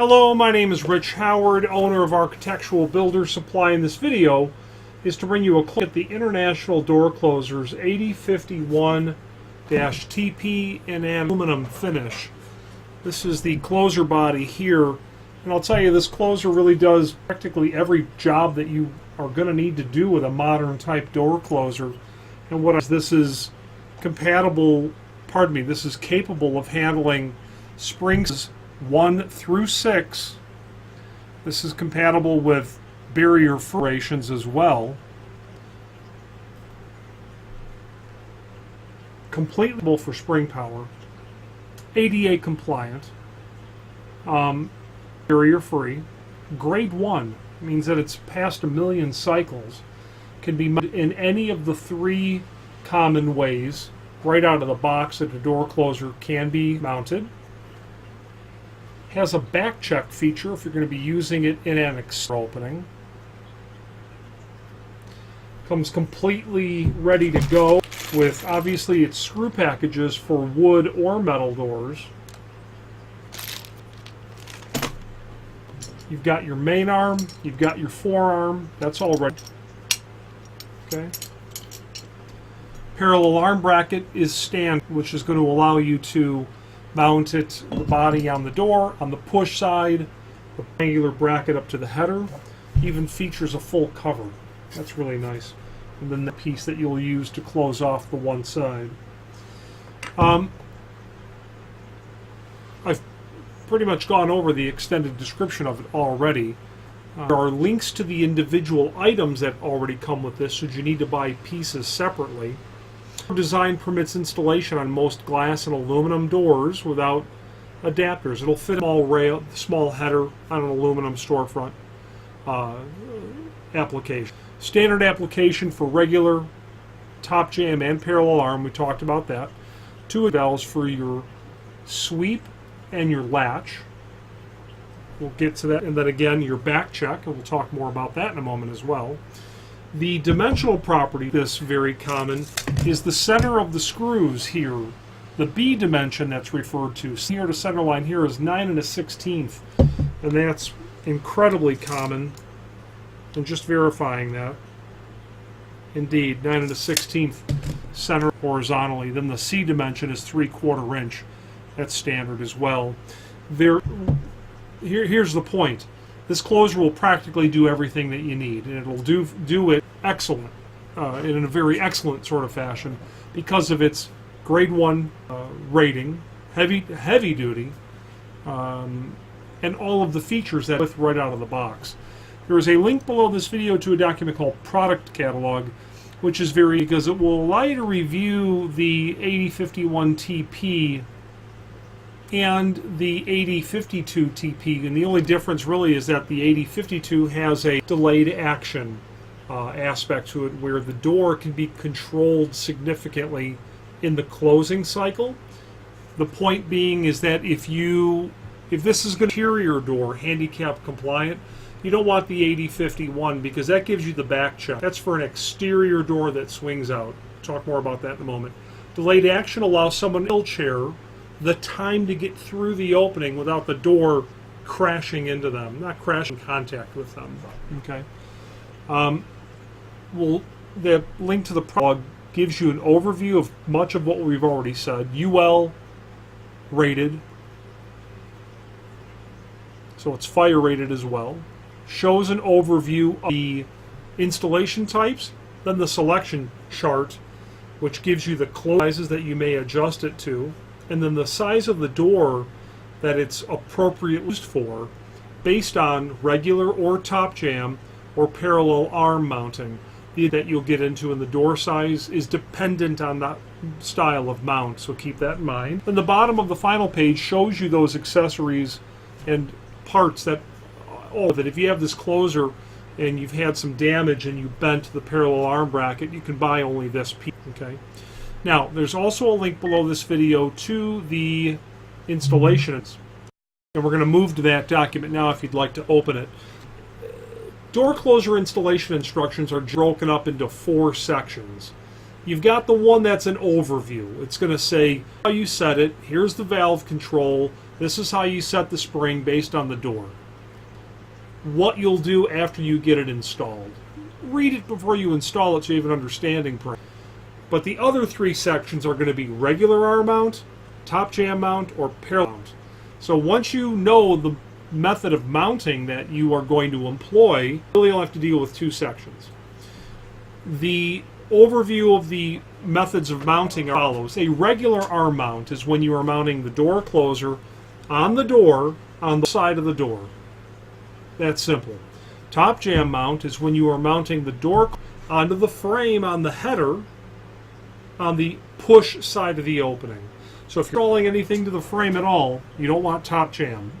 Hello, my name is Rich Howard, owner of Architectural Builders Supply. In this video is to bring you a look at the International Door Closers 8051-TP in an aluminum finish. This is the closer body here, and I'll tell you, this closer really does practically every job that you are going to need to do with a modern type door closer. And this is capable of handling springs 1 through 6. This is compatible with barrier operations as well. Completely for spring power. ADA compliant. Barrier free. Grade 1 means that it's past 1 million cycles. Can be mounted in any of the 3 common ways right out of the box that a door closer can be mounted. Has a back check feature if you're going to be using it in an exterior opening. Comes completely ready to go with, obviously, its screw packages for wood or metal doors. You've got your main arm, you've got your forearm, that's all ready. Okay. Parallel arm bracket is standard, which is going to allow you to mount the body on the door, on the push side, a rectangular bracket up to the header. Even features a full cover. That's really nice. And then the piece that you'll use to close off the one side. I've pretty much gone over the extended description of it already. There are links to the individual items that already come with this, should you need to buy pieces separately. Design permits installation on most glass and aluminum doors without adapters. It'll fit a small header on an aluminum storefront application. Standard application for regular top jamb and parallel arm. We talked about that. 2 valves for your sweep and your latch. We'll get to that. And then again, your back check, and we'll talk more about that in a moment as well. The dimensional property, this very common, is the center of the screws here. The B dimension that's referred to. Here to center line here is 9 1/16, and that's incredibly common. And just verifying that. Indeed, 9 1/16 center horizontally. Then the C dimension is 3/4 inch. That's standard as well. Here's the point. This closer will practically do everything that you need, and it'll do it excellent, in a very excellent sort of fashion, because of its grade 1 rating, heavy duty, and all of the features that with right out of the box. There is a link below this video to a document called Product Catalog, which is because it will allow you to review the 8051 TP and the 8052 TP, and the only difference really is that the 8052 has a delayed action aspect to it, where the door can be controlled significantly in the closing cycle. The point being is that if this is an interior door, handicap compliant, you don't want the 8051 because that gives you the back check. That's for an exterior door that swings out. Talk more about that in a moment. Delayed action allows someone in a wheelchair the time to get through the opening without the door crashing into them, not crashing contact with them. Okay. The link to the product gives you an overview of much of what we've already said. UL rated, so it's fire rated as well. Shows an overview of the installation types, then the selection chart, which gives you the close sizes that you may adjust it to, and then the size of the door that it's appropriately used for, based on regular or top jamb or parallel arm mounting. That you'll get into, and the door size is dependent on that style of mount, so keep that in mind. And the bottom of the final page shows you those accessories and parts that if you have this closer and you've had some damage and you bent the parallel arm bracket, you can buy only this piece. Okay. Now, there's also a link below this video to the installations, and we're going to move to that document now if you'd like to open it. Door closer installation instructions are broken up into 4 sections. You've got the one that's an overview. It's going to say how you set it, here's the valve control, This is how you set the spring based on the door. What you'll do after you get it installed. Read it before you install it so you have an understanding. But the other three sections are going to be regular arm mount, top jam mount, or parallel mount. So once you know the method of mounting that you are going to employ, really you'll have to deal with two sections. The overview of the methods of mounting follows. A regular arm mount is when you are mounting the door closer on the door on the side of the door. That's simple. Top jam mount is when you are mounting the door onto the frame on the header on the push side of the opening. So if you're installing anything to the frame at all, you don't want top jam.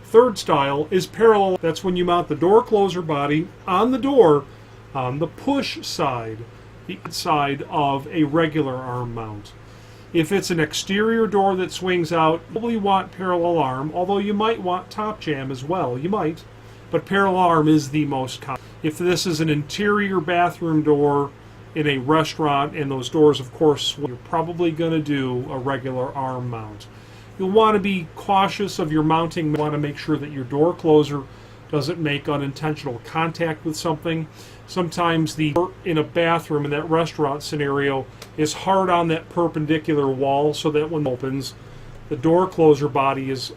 Third style is parallel. That's when you mount the door closer body on the door on the push side, the side of a regular arm mount. If it's an exterior door that swings out, you probably want parallel arm, although you might want top jam as well. You might, but parallel arm is the most common. If this is an interior bathroom door in a restaurant, and those doors, of course, you're probably going to do a regular arm mount. You'll want to be cautious of your mounting. You want to make sure that your door closer doesn't make unintentional contact with something. Sometimes the door in a bathroom in that restaurant scenario is hard on that perpendicular wall, so that when it opens, the door closer body is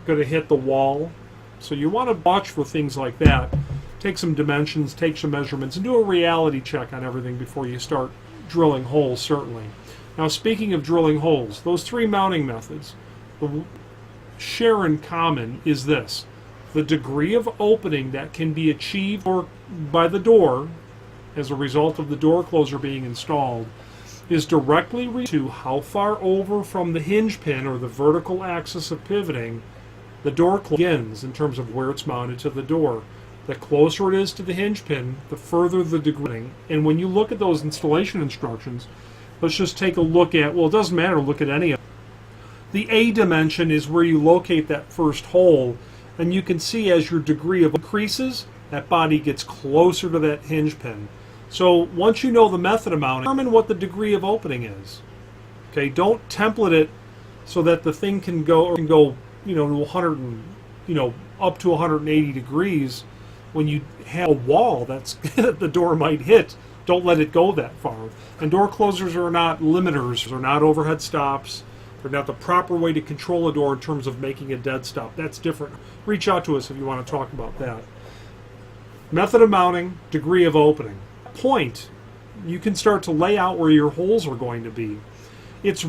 going to hit the wall. So you want to watch for things like that. Take some dimensions, take some measurements, and do a reality check on everything before you start drilling holes, certainly. Now, speaking of drilling holes, those three mounting methods, the share in common is this. The degree of opening that can be achieved by the door as a result of the door closer being installed is directly related to how far over from the hinge pin or the vertical axis of pivoting the door begins in terms of where it's mounted to the door. The closer it is to the hinge pin, the further the degree. And when you look at those installation instructions, let's just take a look at, well, it doesn't matter, look at any of them. The A dimension is where you locate that first hole, and you can see as your degree of increases, that body gets closer to that hinge pin. So once you know the method of mounting, determine what the degree of opening is. Okay, don't template it so that the thing can go to 100 up to 180 degrees. When you have a wall that's the door might hit, don't let it go that far. And door closers are not limiters, they're not overhead stops, they're not the proper way to control a door in terms of making a dead stop. That's different. Reach out to us if you want to talk about that. Method of mounting, degree of opening. Point, you can start to lay out where your holes are going to be. It's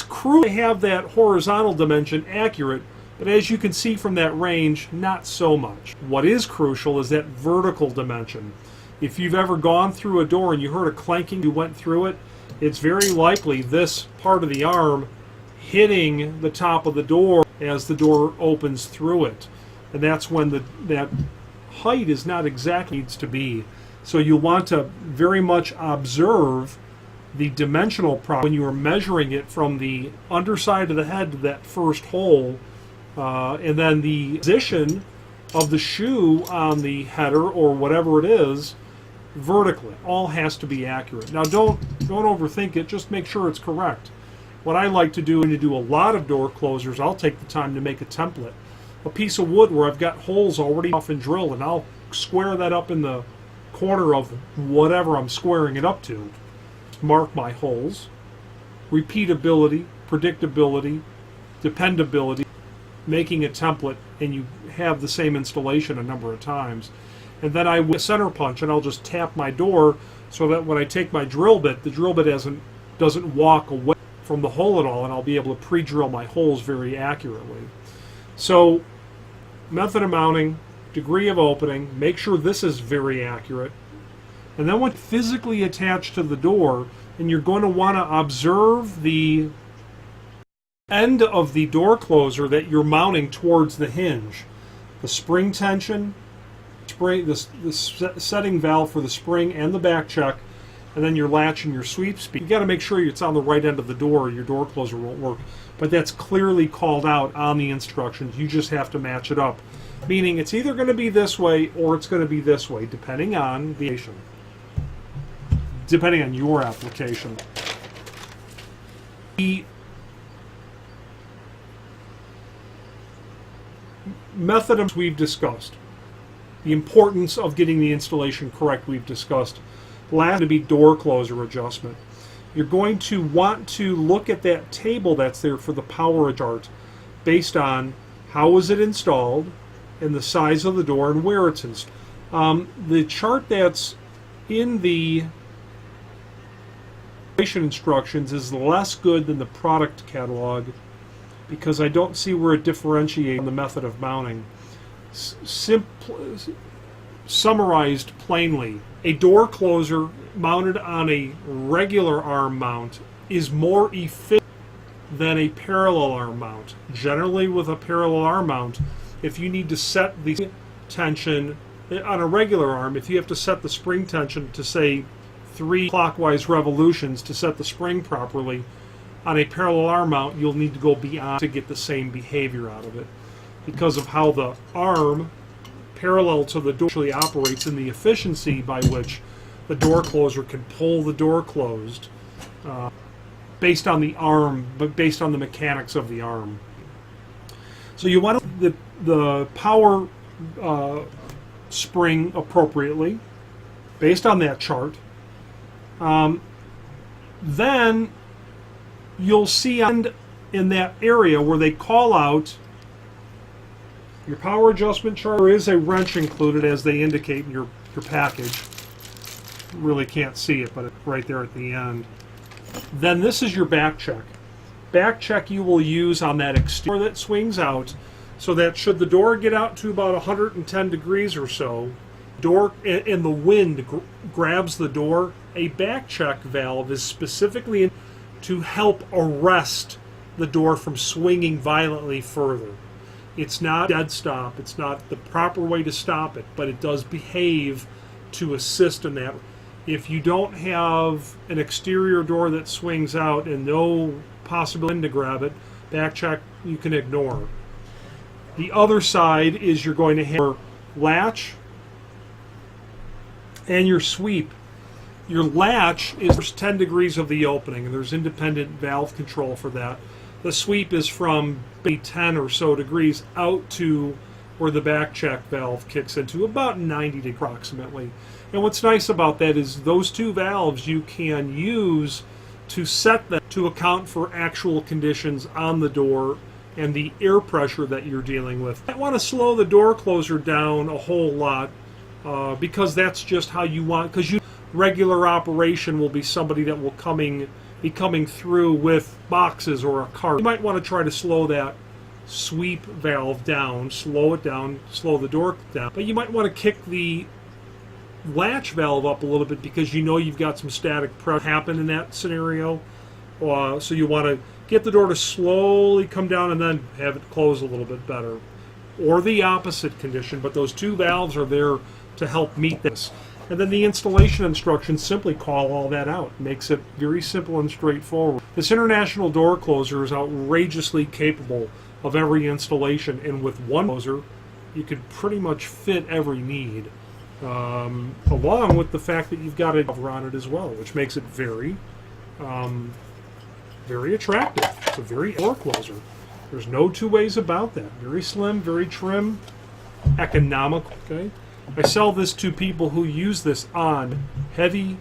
crucial to have that horizontal dimension accurate, but as you can see from that range, not so much. What is crucial is that vertical dimension. If you've ever gone through a door and you heard a clanking, you went through it, it's very likely this part of the arm hitting the top of the door as the door opens through it. And that's when that height is not exactly needs to be. So you want to very much observe the dimensional problem when you are measuring it from the underside of the head to that first hole, and then the position of the shoe on the header or whatever it is vertically. All has to be accurate. Now don't overthink it, just make sure it's correct. What I like to do, when you do a lot of door closers, I'll take the time to make a template. A piece of wood where I've got holes already off and drilled, and I'll square that up in the corner of whatever I'm squaring it up to. Mark my holes. Repeatability, predictability, dependability, making a template, and you have the same installation a number of times. And then I will center punch, and I'll just tap my door so that when I take my drill bit, the drill bit doesn't walk away from the hole at all, and I'll be able to pre-drill my holes very accurately. So, method of mounting, degree of opening, make sure this is very accurate. And then when physically attached to the door, and you're going to want to observe the end of the door closer that you're mounting towards the hinge. The spring tension, the setting valve for the spring and the back check, and then your latch and your sweep speed. You got to make sure it's on the right end of the door or your door closer won't work. But that's clearly called out on the instructions. You just have to match it up. Meaning it's either going to be this way or it's going to be this way, depending on the application. Depending on your application. method we've discussed. The importance of getting the installation correct we've discussed. Last to be door closer adjustment. You're going to want to look at that table that's there for the power chart based on how was it installed and the size of the door and where it's installed. The chart that's in the instructions is less good than the product catalog because I don't see where it differentiates the method of mounting. Summarized plainly, a door closer mounted on a regular arm mount is more efficient than a parallel arm mount. Generally, with a parallel arm mount, if you need to set the tension on a regular arm, if you have to set the spring tension to, say, 3 clockwise revolutions to set the spring properly, on a parallel arm mount, you'll need to go beyond to get the same behavior out of it because of how the arm parallel to the door actually operates and the efficiency by which the door closer can pull the door closed based on the arm, but based on the mechanics of the arm. So you want the power spring appropriately based on that chart. Then you'll see in that area where they call out your power adjustment chart. There is a wrench included as they indicate in your package. You really can't see it, but it's right there at the end. Then this is your back check. Back check you will use on that exterior that swings out, so that should the door get out to about 110 degrees or so, door and the wind grabs the door, a back check valve is specifically to help arrest the door from swinging violently further. It's not dead stop, it's not the proper way to stop it, but it does behave to assist in that. If you don't have an exterior door that swings out and no possibility to grab it, back check you can ignore. The other side is you're going to have your latch and your sweep. Your latch is 10 degrees of the opening, and there's independent valve control for that. The sweep is from 10 or so degrees out to where the back check valve kicks into, about 90 degrees approximately. And what's nice about that is those two valves you can use to set them to account for actual conditions on the door and the air pressure that you're dealing with. I want to slow the door closer down a whole lot because that's just how you want, because regular operation will be somebody that will be coming through with boxes or a cart. You might want to try to slow that sweep valve down, slow it down, slow the door down. But you might want to kick the latch valve up a little bit because you know you've got some static pressure happen in that scenario. So you want to get the door to slowly come down and then have it close a little bit better. Or the opposite condition, but those two valves are there to help meet this. And then the installation instructions simply call all that out. It makes it very simple and straightforward. This International door closer is outrageously capable of every installation, and with one closer, you could pretty much fit every need. Along with the fact that you've got a cover on it as well, which makes it very, very attractive. It's a very door closer. There's no two ways about that. Very slim, very trim, economical. Okay. I sell this to people who use this on heavy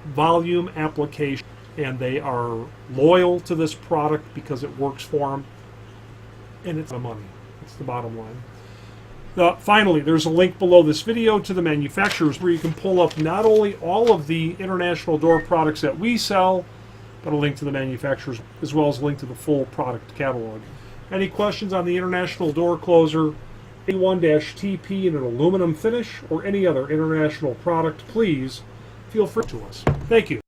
volume application, and they are loyal to this product because it works for them, and it's the money. It's the bottom line. Finally, there's a link below this video to the manufacturers where you can pull up not only all of the International door products that we sell, but a link to the manufacturers as well as a link to the full product catalog. Any questions on the International door closer, A1-TP in an aluminum finish, or any other International product, please feel free to us. Thank you.